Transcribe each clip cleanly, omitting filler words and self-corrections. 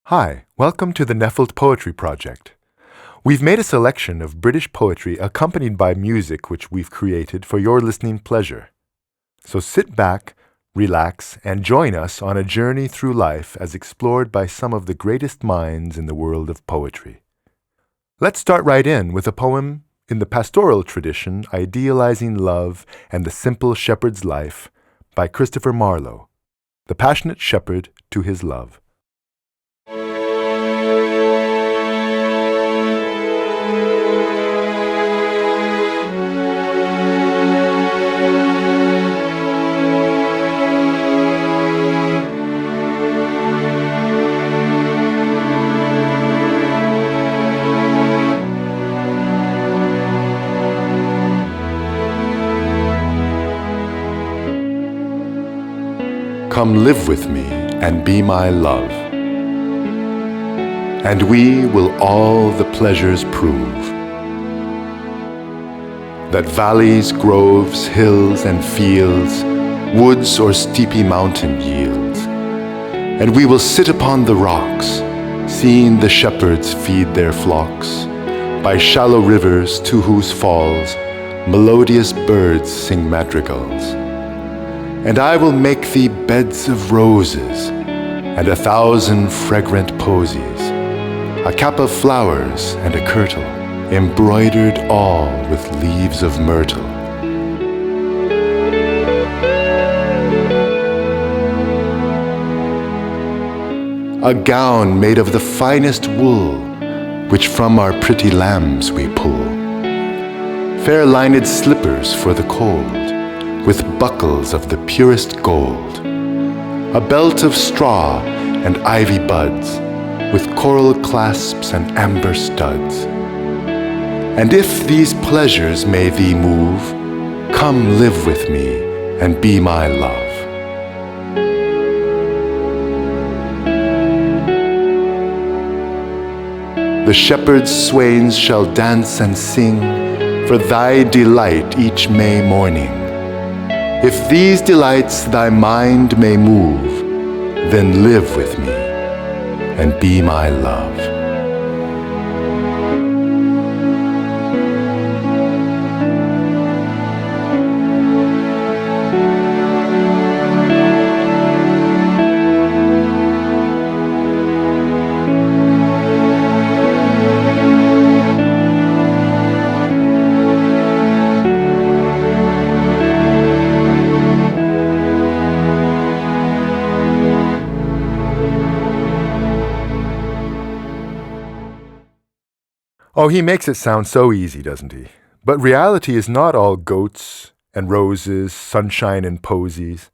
Hi, welcome to the NEFLT Poetry Project. We've made a selection of British poetry accompanied by music which we've created for your listening pleasure. So sit back, relax, and join us on a journey through life as explored by some of the greatest minds in the world of poetry. Let's start right in with a poem in the pastoral tradition idealizing love and the simple shepherd's life by Christopher Marlowe, the passionate shepherd to his love. Come live with me and be my love, and we will all the pleasures prove that valleys, groves, hills, and fields, woods or steepy mountain yields. And we will sit upon the rocks, seeing the shepherds feed their flocks, by shallow rivers to whose falls melodious birds sing madrigals. And I will make thee beds of roses, and 1,000 fragrant posies, a cap of flowers and a kirtle, embroidered all with leaves of myrtle. A gown made of the finest wool, which from our pretty lambs we pull. Fair lined slippers for the cold, with buckles of the purest gold, a belt of straw and ivy buds, with coral clasps and amber studs. And if these pleasures may thee move, come live with me and be my love. The shepherd's swains shall dance and sing for thy delight each May morning. If these delights thy mind may move, then live with me and be my love. Oh, he makes it sound so easy, doesn't he? But reality is not all goats and roses, sunshine and posies.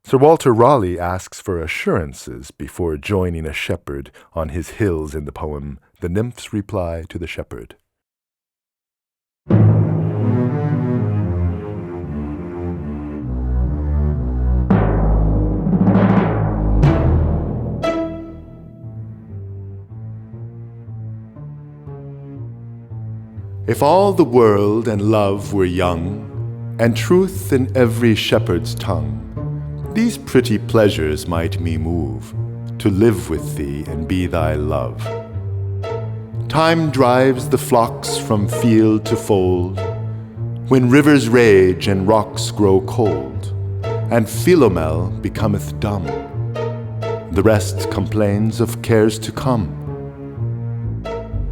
Sir Walter Raleigh asks for assurances before joining a shepherd on his hills in the poem The Nymph's Reply to the Shepherd. If all the world and love were young, and truth in every shepherd's tongue, these pretty pleasures might me move, to live with thee and be thy love. Time drives the flocks from field to fold, when rivers rage and rocks grow cold, and Philomel becometh dumb. The rest complains of cares to come.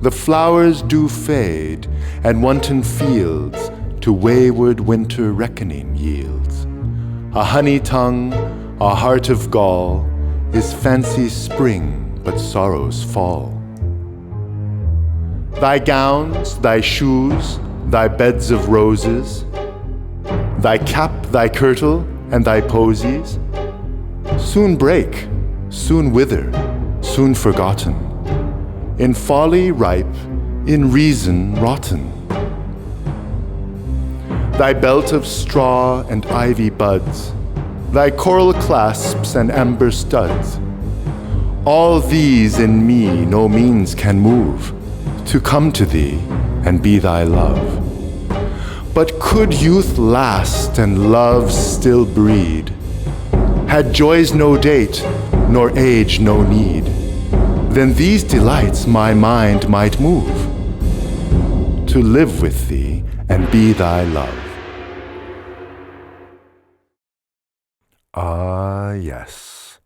The flowers do fade, and wanton fields to wayward winter reckoning yields. A honey tongue, a heart of gall, is fancy's spring, but sorrow's fall. Thy gowns, thy shoes, thy beds of roses, thy cap, thy kirtle, and thy posies, soon break, soon wither, soon forgotten, in folly ripe, in reason rotten. Thy belt of straw and ivy buds, thy coral clasps and amber studs, all these in me no means can move, to come to thee and be thy love. But could youth last and love still breed, had joys no date, nor age no need, then these delights my mind might move, to live with thee and be thy love. Ah, yes.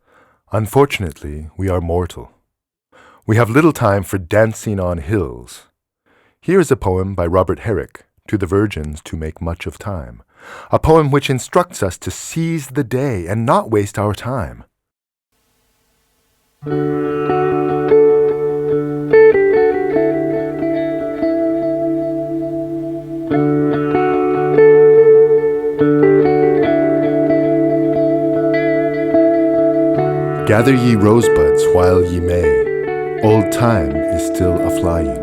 Unfortunately, we are mortal. We have little time for dancing on hills. Here is a poem by Robert Herrick, To the Virgins to Make Much of Time, a poem which instructs us to seize the day and not waste our time. Gather ye rosebuds while ye may, old time is still a-flying,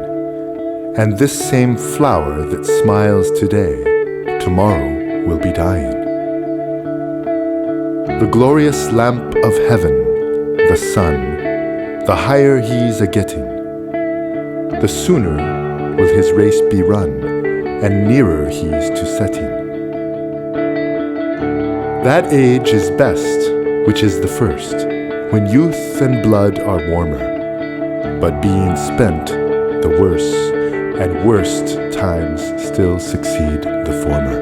and this same flower that smiles today, tomorrow will be dying. The glorious lamp of heaven, the sun, the higher he's a-getting, the sooner will his race be run, and nearer he's to setting. That age is best, which is the first, when youth and blood are warmer, but being spent, the worse, and worst times still succeed the former.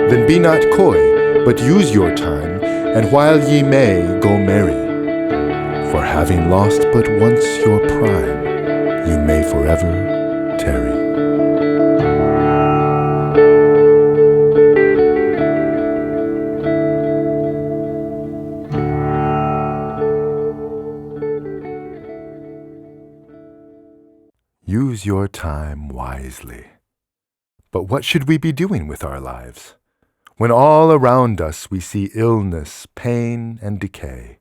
Then be not coy, but use your time, and while ye may, go merry. For having lost but once your prime, you may forever tarry. Use your time wisely. But what should we be doing with our lives, when all around us we see illness, pain, and decay?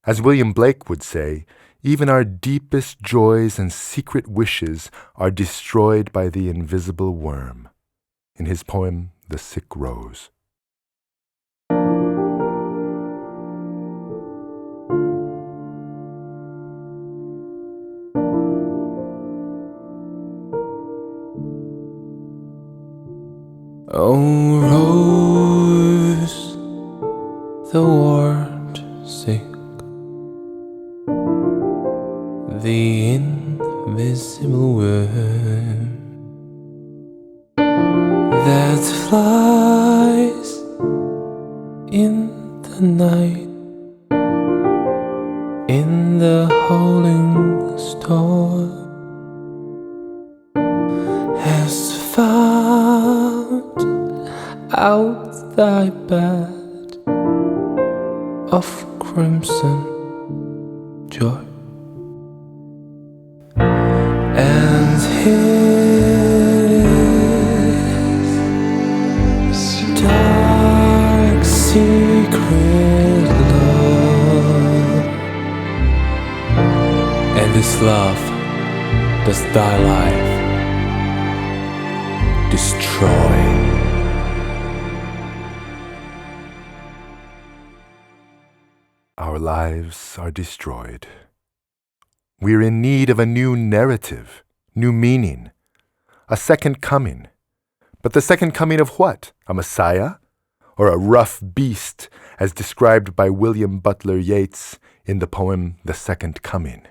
As William Blake would say, even our deepest joys and secret wishes are destroyed by the invisible worm, in his poem, The Sick Rose. Oh, rose, thou art sick, the invisible worm that flies in the night, in the howling storm, has found out thy bed of crimson joy, and his dark secret love, and this love does thy life destroy. Our lives are destroyed. We're in need of a new narrative, new meaning, a second coming. But the second coming of what? A Messiah? Or a rough beast, as described by William Butler Yeats in the poem The Second Coming?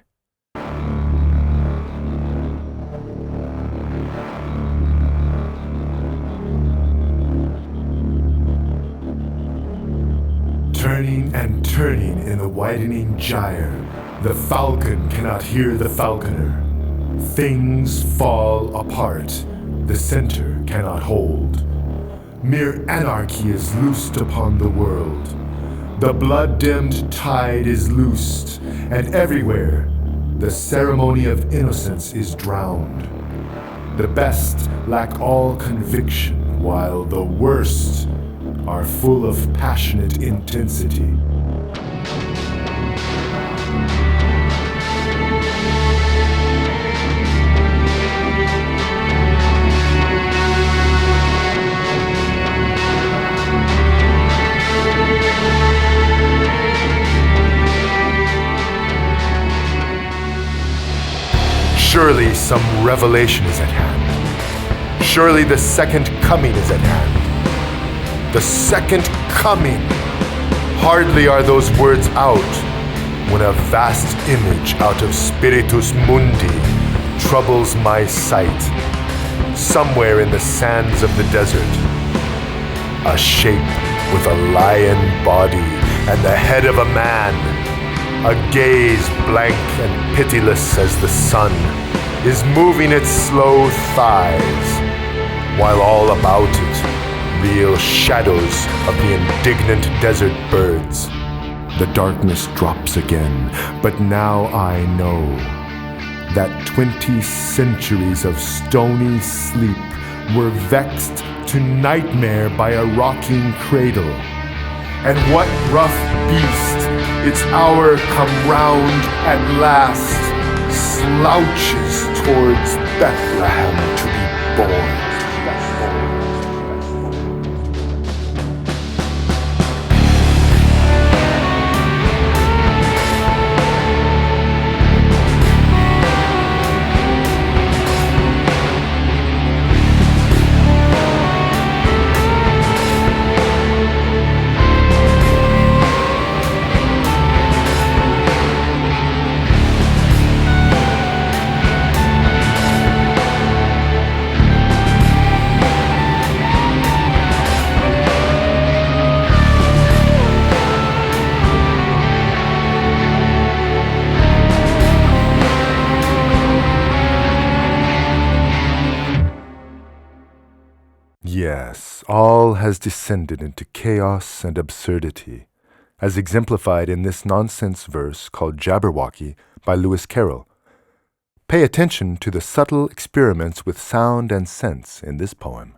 Turning and turning in the widening gyre, the falcon cannot hear the falconer. Things fall apart, the center cannot hold. Mere anarchy is loosed upon the world. The blood-dimmed tide is loosed, and everywhere the ceremony of innocence is drowned. The best lack all conviction, while the worst are full of passionate intensity. Surely some revelation is at hand. Surely the second coming is at hand. The second coming. Hardly are those words out when a vast image out of Spiritus Mundi troubles my sight. Somewhere in the sands of the desert, a shape with a lion body and the head of a man, a gaze blank and pitiless as the sun, is moving its slow thighs, while all about it reel shadows of the indignant desert birds. The darkness drops again, but now I know that 20 centuries of stony sleep were vexed to nightmare by a rocking cradle. And what rough beast, its hour come round at last, slouches towards Bethlehem to be born? Yes, all has descended into chaos and absurdity, as exemplified in this nonsense verse called Jabberwocky by Lewis Carroll. Pay attention to the subtle experiments with sound and sense in this poem.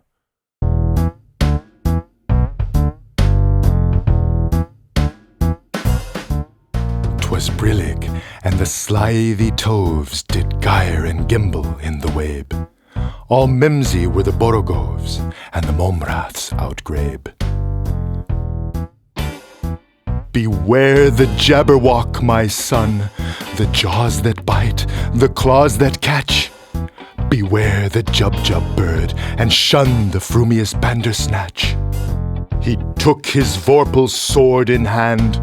'Twas brillig, and the slithy toves did gyre and gimble in the wabe. All mimsy were the borogoves, and the momraths outgrabe. Beware the jabberwock, my son, the jaws that bite, the claws that catch. Beware the jub-jub bird, and shun the frumious bandersnatch. He took his vorpal's sword in hand.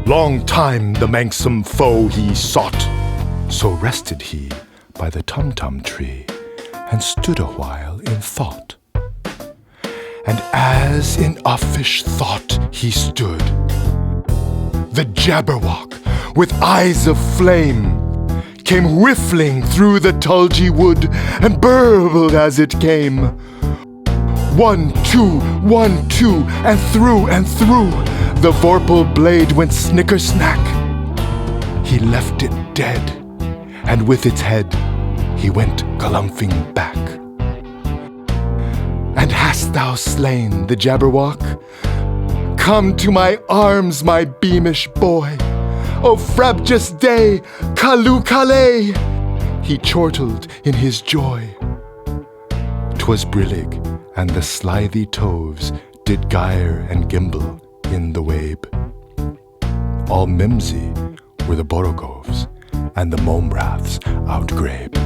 Long time the manxome foe he sought. So rested he by the tum-tum tree, and stood a while in thought. And as in uffish thought he stood, the jabberwock, with eyes of flame, came whiffling through the tulgey wood, and burbled as it came. 1, 2, 1, 2, and through, the vorpal blade went snicker-snack. He left it dead, and with its head he went galumphing back. And hast thou slain the jabberwock? Come to my arms, my beamish boy. O frabjous day, Kalu Kalay! He chortled in his joy. 'Twas brillig, and the slithy toves did gyre and gimble in the wabe. All mimsy were the borogoves, and the momraths outgrabe.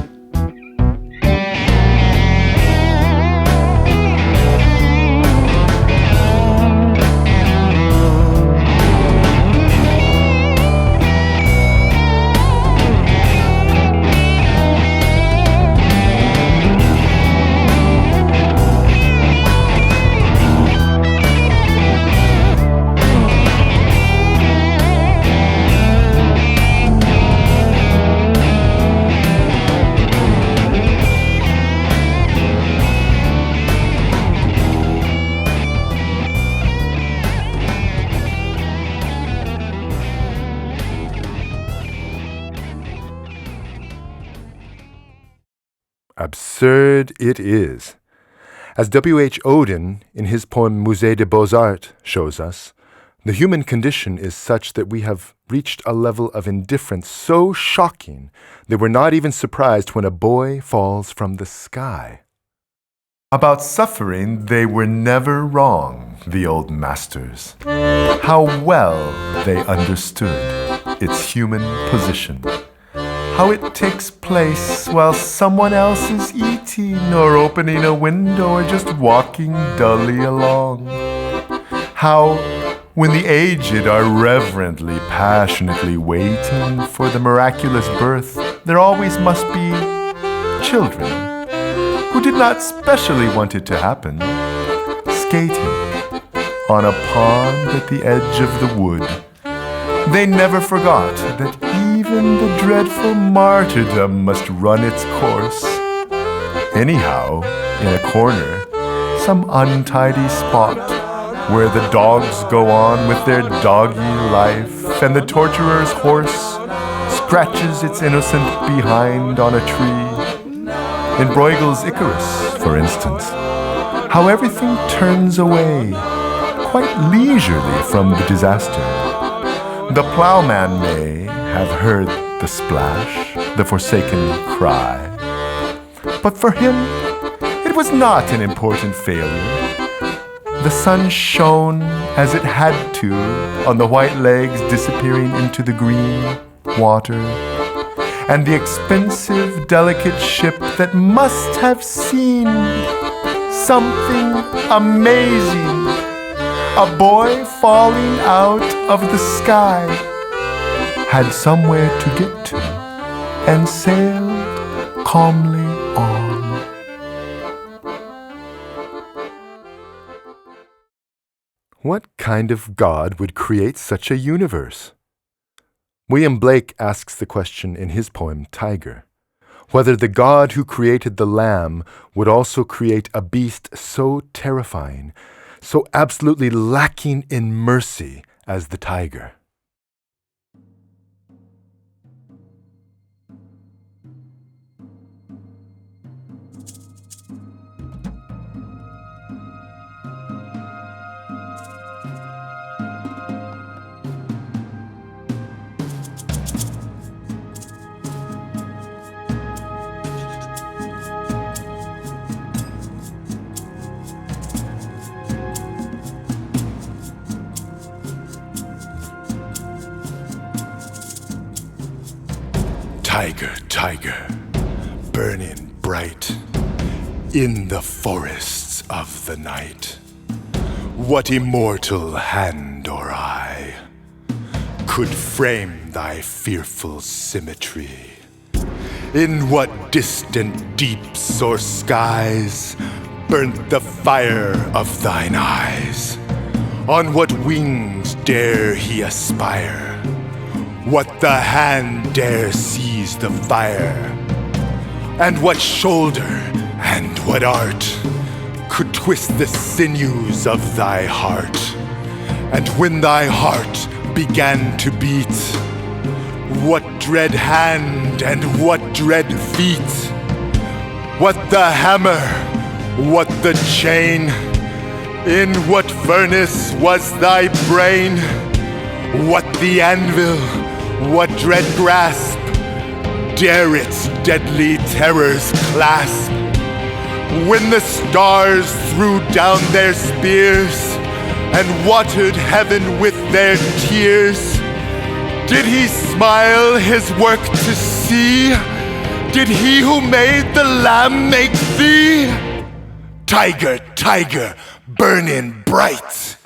Absurd it is. As W.H. Auden, in his poem Musée des Beaux-Arts, shows us, the human condition is such that we have reached a level of indifference so shocking that we're not even surprised when a boy falls from the sky. About suffering, they were never wrong, the old masters. How well they understood its human position. How it takes place while someone else is eating or opening a window or just walking dully along. How, when the aged are reverently, passionately waiting for the miraculous birth, there always must be children who did not specially want it to happen, skating on a pond at the edge of the wood. They never forgot that even the dreadful martyrdom must run its course. Anyhow, in a corner, some untidy spot where the dogs go on with their doggy life and the torturer's horse scratches its innocent behind on a tree. In Bruegel's Icarus, for instance, how everything turns away, quite leisurely from the disaster. The plowman may have heard the splash, the forsaken cry, but for him it was not an important failure. The sun shone as it had to on the white legs disappearing into the green water, and the expensive, delicate ship that must have seen something amazing, a boy falling out of the sky, had somewhere to get to and sailed calmly on. What kind of God would create such a universe? William Blake asks the question in his poem Tiger, whether the God who created the lamb would also create a beast so terrifying, so absolutely lacking in mercy as the tiger. Tiger, tiger, burning bright in the forests of the night, what immortal hand or eye could frame thy fearful symmetry? In what distant deeps or skies burnt the fire of thine eyes? On what wings dare he aspire? What the hand dare seize the fire? And what shoulder and what art could twist the sinews of thy heart? And when thy heart began to beat, what dread hand and what dread feet? What the hammer, what the chain? In what furnace was thy brain? What the anvil, what dread grasp dare its deadly terrors clasp? When the stars threw down their spears and watered heaven with their tears, did he smile his work to see? Did he who made the lamb make thee? Tiger, tiger, burning bright.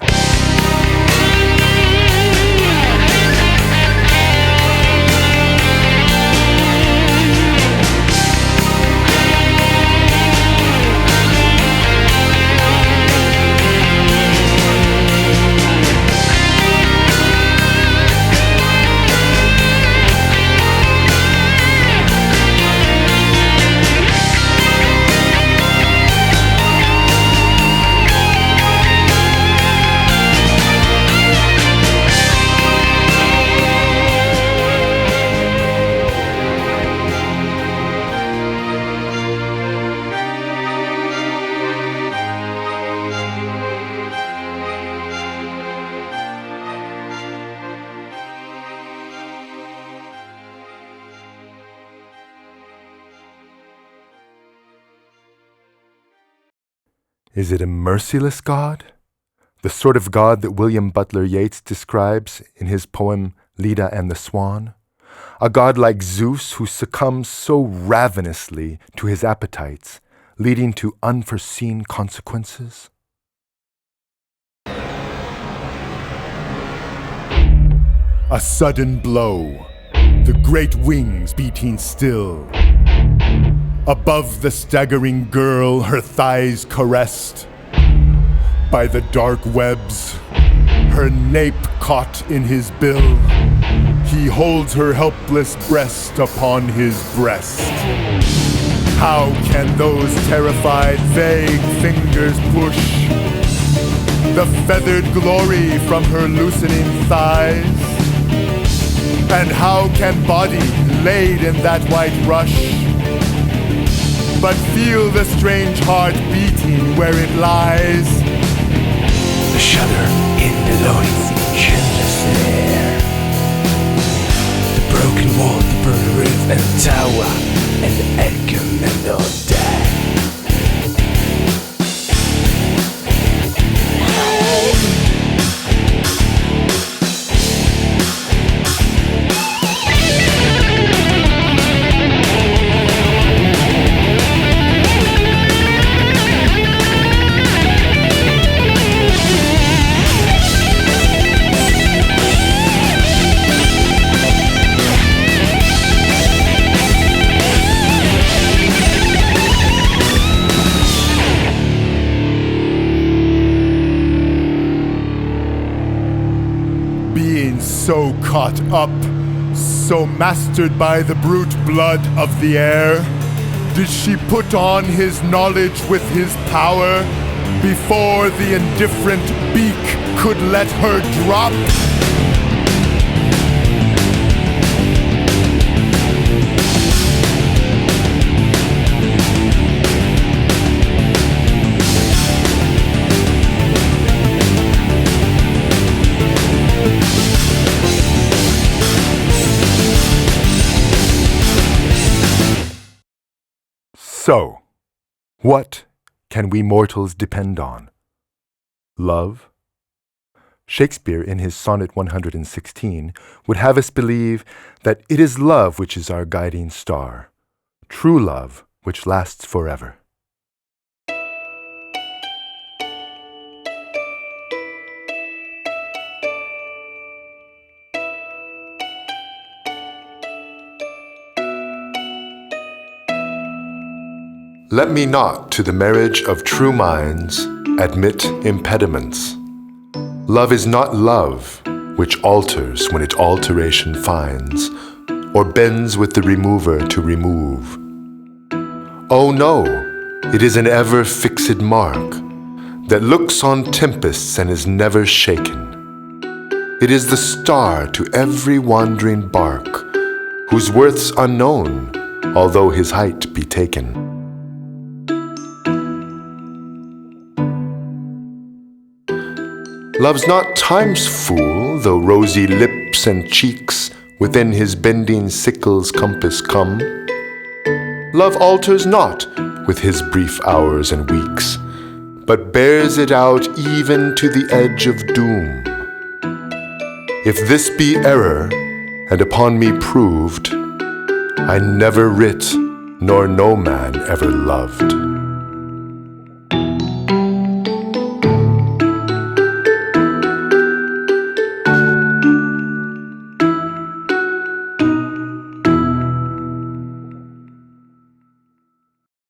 Is it a merciless God? The sort of God that William Butler Yeats describes in his poem Leda and the Swan? A God like Zeus who succumbs so ravenously to his appetites, leading to unforeseen consequences? A sudden blow, the great wings beating still. Above the staggering girl, her thighs caressed. By the dark webs, her nape caught in his bill. He holds her helpless breast upon his breast. How can those terrified, vague fingers push the feathered glory from her loosening thighs? And how can body laid in that white rush but feel the strange heart beating where it lies? The shudder in the loins, endless there. The broken wall, the burned roof and the tower, and the echo and the death. So caught up, so mastered by the brute blood of the air, did she put on his knowledge with his power before the indifferent beak could let her drop? So, what can we mortals depend on? Love? Shakespeare, in his Sonnet 116, would have us believe that it is love which is our guiding star, true love which lasts forever. Let me not to the marriage of true minds admit impediments. Love is not love which alters when it alteration finds, or bends with the remover to remove. Oh no, it is an ever fixed mark that looks on tempests and is never shaken. It is the star to every wandering bark, whose worth's unknown, although his height be taken. Love's not time's fool, though rosy lips and cheeks within his bending sickle's compass come. Love alters not with his brief hours and weeks, but bears it out even to the edge of doom. If this be error, and upon me proved, I never writ, nor no man ever loved.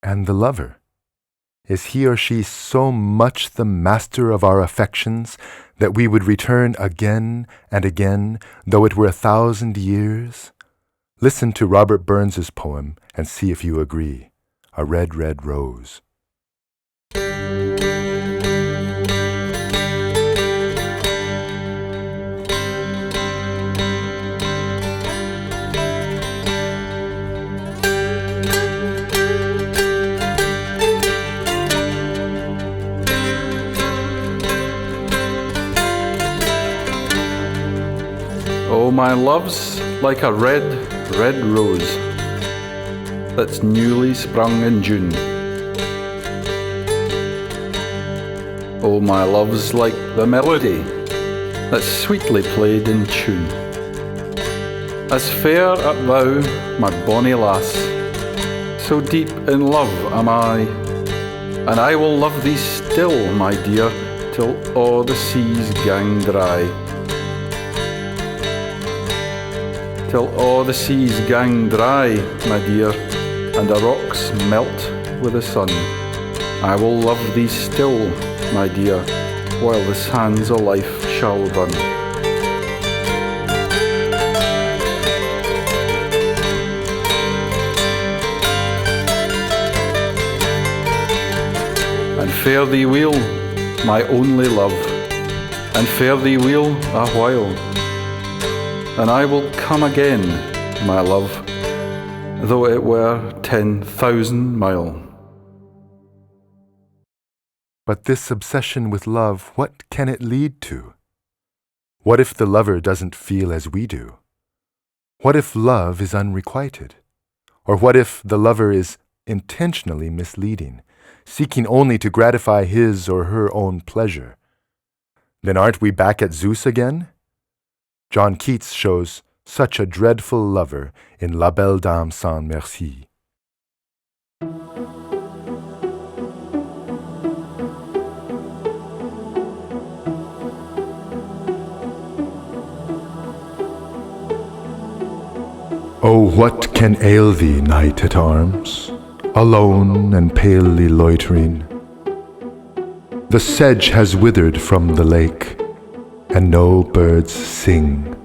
And the lover? Is he or she so much the master of our affections that we would return again and again, though it were 1,000 years? Listen to Robert Burns's poem and see if you agree. A Red, Red Rose. Oh, my love's like a red, red rose that's newly sprung in June. Oh, my love's like the melody that's sweetly played in tune. As fair art thou, my bonny lass, so deep in love am I, and I will love thee still, my dear, till all the seas gang dry. till all the seas gang dry, my dear, and the rocks melt with the sun. I will love thee still, my dear, while the sands of life shall run. And fare thee weel, my only love, and fare thee weel a while, and I will come again, my love, though it were 10,000 mile. But this obsession with love, what can it lead to? What if the lover doesn't feel as we do? What if love is unrequited? Or what if the lover is intentionally misleading, seeking only to gratify his or her own pleasure? Then aren't we back at Zeus again? John Keats shows such a dreadful lover in La Belle Dame sans Merci. Oh, what can ail thee, knight at arms, alone and palely loitering? The sedge has withered from the lake, and no birds sing.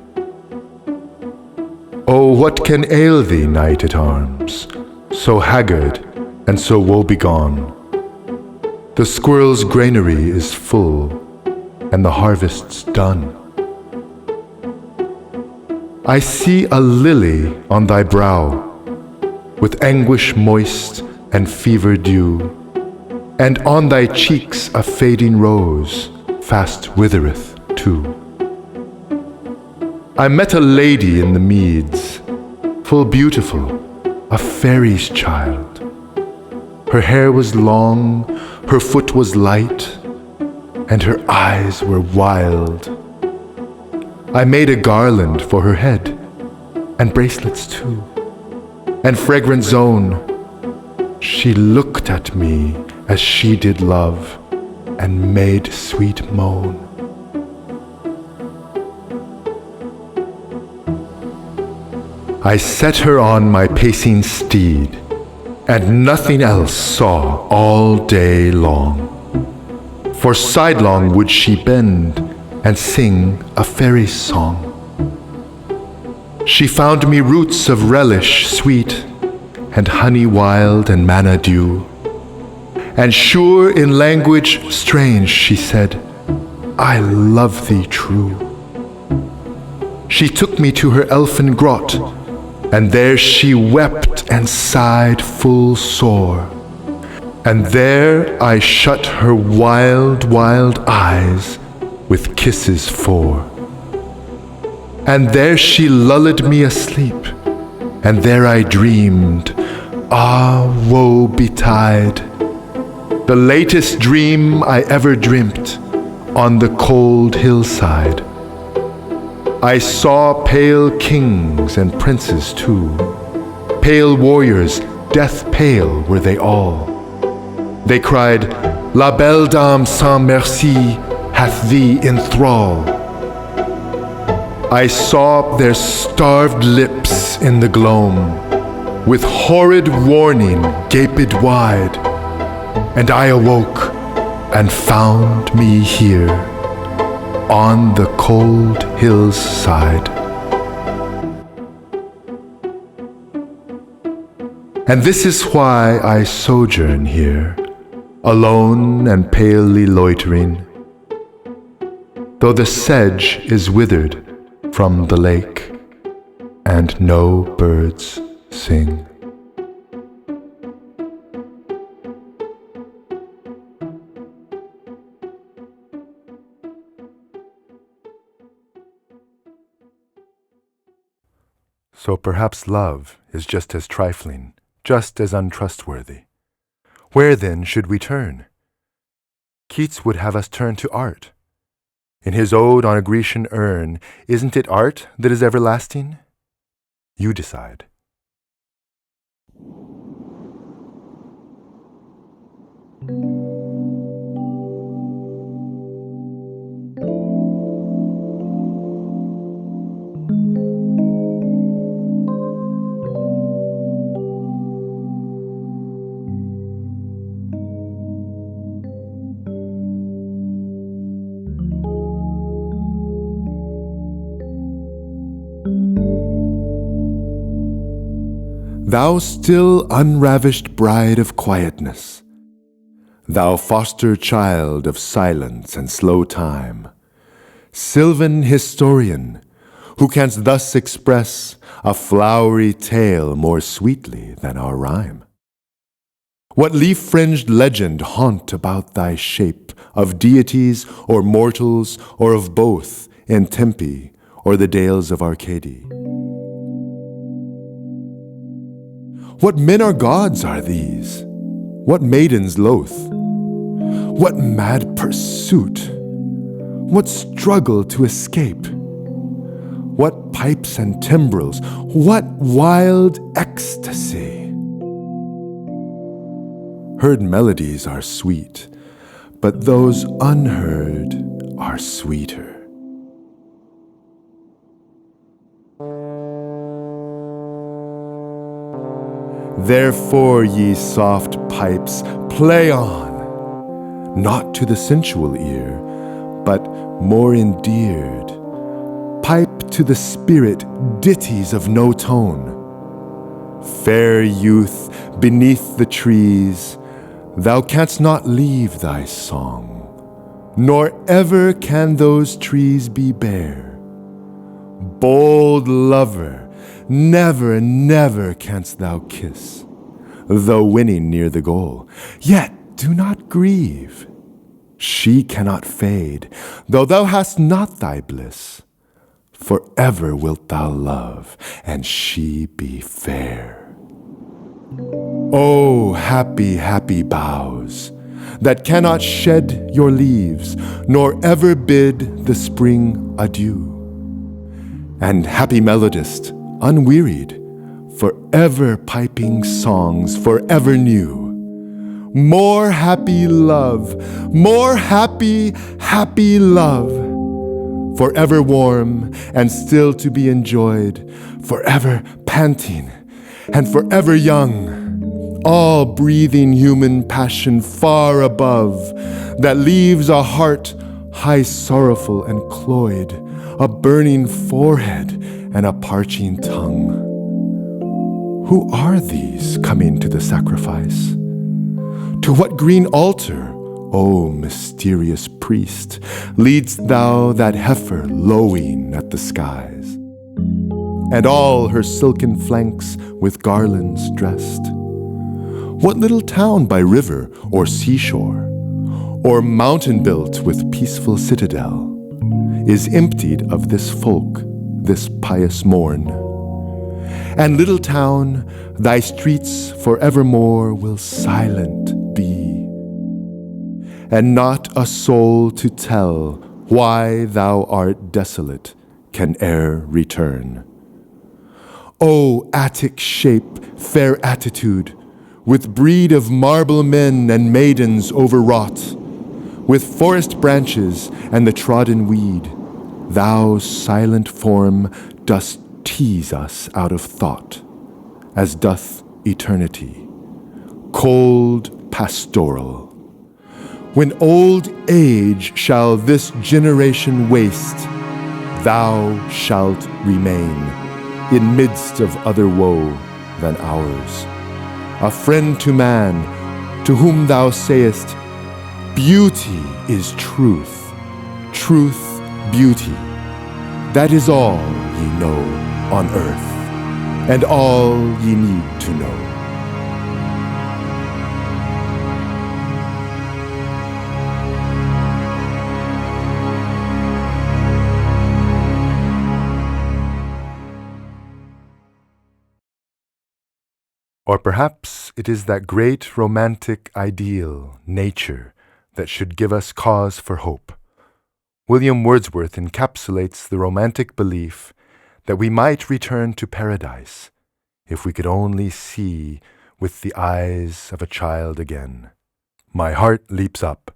Oh, what can ail thee, knight at arms, so haggard and so woebegone? The squirrel's granary is full, and the harvest's done. I see a lily on thy brow, with anguish moist and fever dew, and on thy cheeks a fading rose fast withereth too. I met a lady in the meads, full beautiful, a fairy's child. Her hair was long, her foot was light, and her eyes were wild. I made a garland for her head, and bracelets too, and fragrant zone. She looked at me as she did love, and made sweet moan. I set her on my pacing steed, and nothing else saw all day long. For sidelong would she bend, and sing a fairy song. She found me roots of relish sweet, and honey wild and manna dew. And sure in language strange she said, I love thee true. She took me to her elfin grot, and there she wept and sighed full sore. And there I shut her wild, wild eyes with kisses four. And there she lulled me asleep, and there I dreamed, ah, woe betide, the latest dream I ever dreamt on the cold hillside. I saw pale kings and princes too, pale warriors, death pale were they all. They cried, La Belle Dame sans Merci hath thee in thrall. I saw their starved lips in the gloam, with horrid warning gaped wide, and I awoke and found me here on the cold hill's side. And this is why I sojourn here, alone and palely loitering, though the sedge is withered from the lake, and no birds sing. So perhaps love is just as trifling, just as untrustworthy. Where then should we turn? Keats would have us turn to art. In his ode on a Grecian urn, isn't it art that is everlasting? You decide. Thou still unravished bride of quietness, thou foster child of silence and slow time, sylvan historian, who canst thus express a flowery tale more sweetly than our rhyme. What leaf-fringed legend haunt about thy shape, of deities or mortals, or of both, in Tempe or the dales of Arcady? What men or gods are these? What maidens loath? What mad pursuit? What struggle to escape? What pipes and timbrels? What wild ecstasy? Heard melodies are sweet, but those unheard are sweeter. Therefore, ye soft pipes, play on, not to the sensual ear, but more endeared. Pipe to the spirit ditties of no tone. Fair youth, beneath the trees, thou canst not leave thy song, nor ever can those trees be bare. Bold lover, never, never canst thou kiss, though winning near the goal. Yet do not grieve. She cannot fade, though thou hast not thy bliss. Forever wilt thou love, and she be fair. O happy, happy boughs, that cannot shed your leaves, nor ever bid the spring adieu. And happy melodist, unwearied, forever piping songs forever new. More happy love, more happy, happy love, forever warm and still to be enjoyed, forever panting and forever young, all breathing human passion far above, that leaves a heart high sorrowful and cloyed, a burning forehead and a parching tongue. Who are these coming to the sacrifice? To what green altar, O mysterious priest, leadst thou that heifer lowing at the skies, and all her silken flanks with garlands dressed? What little town by river or seashore, or mountain built with peaceful citadel, is emptied of this folk, this pious morn? And little town, thy streets forevermore will silent be, and not a soul to tell why thou art desolate can e'er return. O Attic shape, fair attitude, with breed of marble men and maidens overwrought, with forest branches and the trodden weed, thou silent form dost tease us out of thought, as doth eternity, cold pastoral. When old age shall this generation waste, thou shalt remain in midst of other woe than ours, a friend to man, to whom thou sayest, beauty is truth, truth beauty. That is all ye know on earth, and all ye need to know. Or perhaps it is that great romantic ideal, nature, that should give us cause for hope. William Wordsworth encapsulates the romantic belief that we might return to paradise if we could only see with the eyes of a child again. My heart leaps up.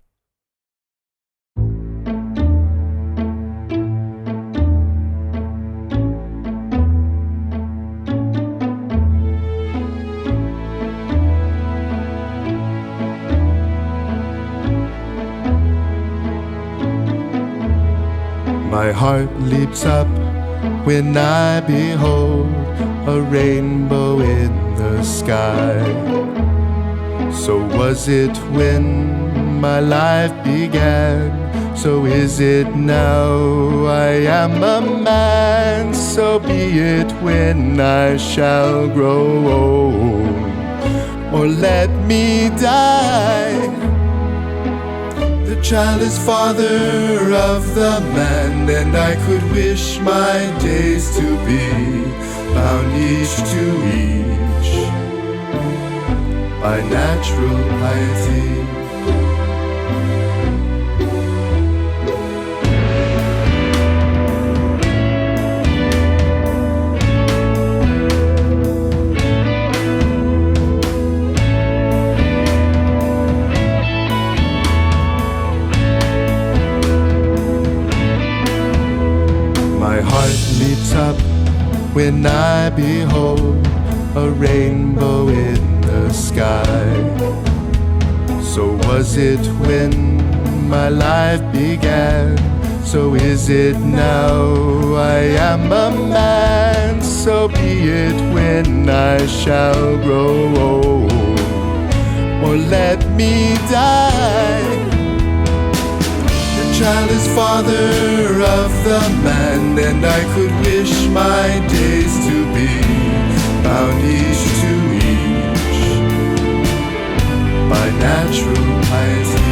My heart leaps up when I behold a rainbow in the sky. So was it when my life began, so is it now. I am a man, so be it when I shall grow old, or let me die. The child is father of the man, and I could wish my days to be bound each to each by natural piety. My heart leaps up when I behold a rainbow in the sky. So was it when my life began, so is it now. I am a man, so be it when I shall grow old, or let me die. The child is father of the man, and I could wish my days to be bound each to each by natural piety.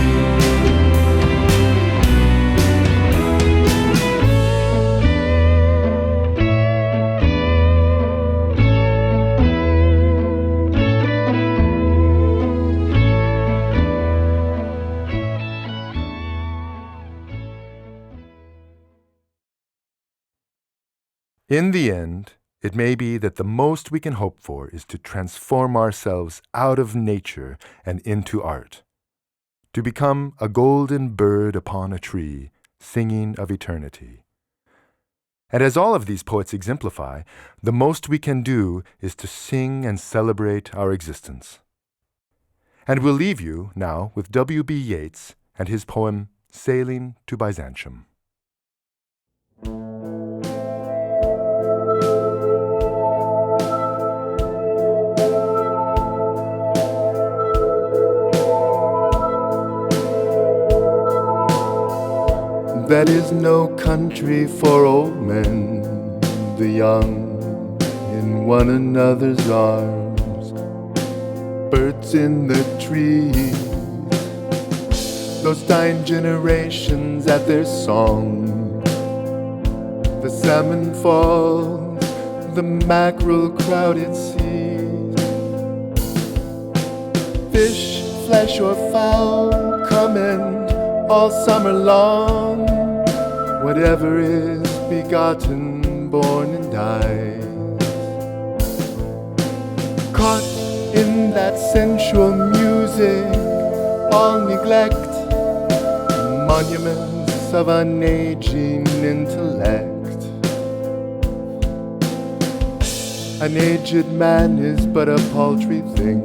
In the end, it may be that the most we can hope for is to transform ourselves out of nature and into art, to become a golden bird upon a tree, singing of eternity. And as all of these poets exemplify, the most we can do is to sing and celebrate our existence. And we'll leave you now with W.B. Yeats and his poem, Sailing to Byzantium. That is no country for old men, the young in one another's arms, birds in the trees, those dying generations at their song. The salmon falls, the mackerel crowded seas, fish, flesh or fowl, come and all summer long. Whatever is begotten, born and dies, caught in that sensual music, all neglect, monuments of an aging intellect. An aged man is but a paltry thing,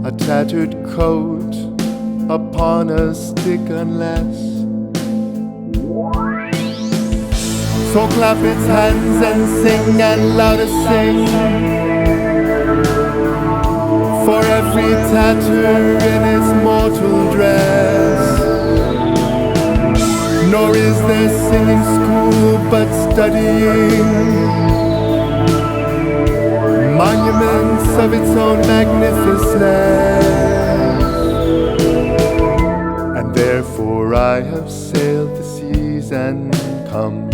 a tattered coat upon a stick unless. So clap its hands and sing and louder sing, for every tatter in its mortal dress. Nor is there singing school but studying, monuments of its own magnificence. And therefore I have sailed the seas and come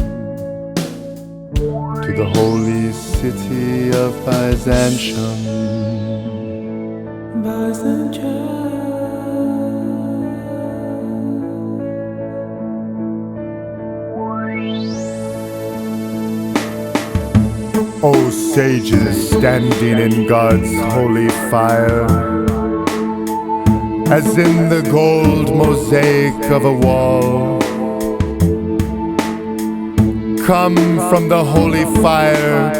to the holy city of Byzantium. O sages standing in God's holy fire, as in the gold mosaic of a wall, come from the holy fire,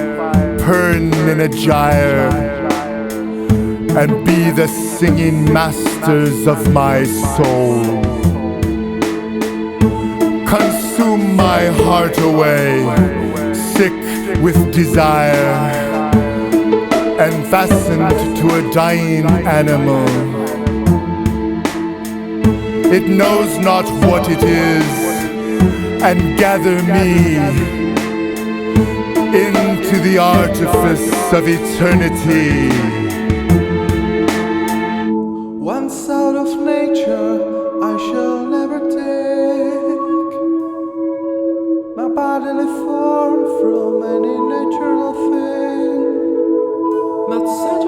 burn in a gyre, and be the singing masters of my soul. Consume my heart away, sick with desire, and fastened to a dying animal. It knows not what it is, and gather me into the artifice of eternity. Once out of nature, I shall never take my bodily form from any natural thing. Not such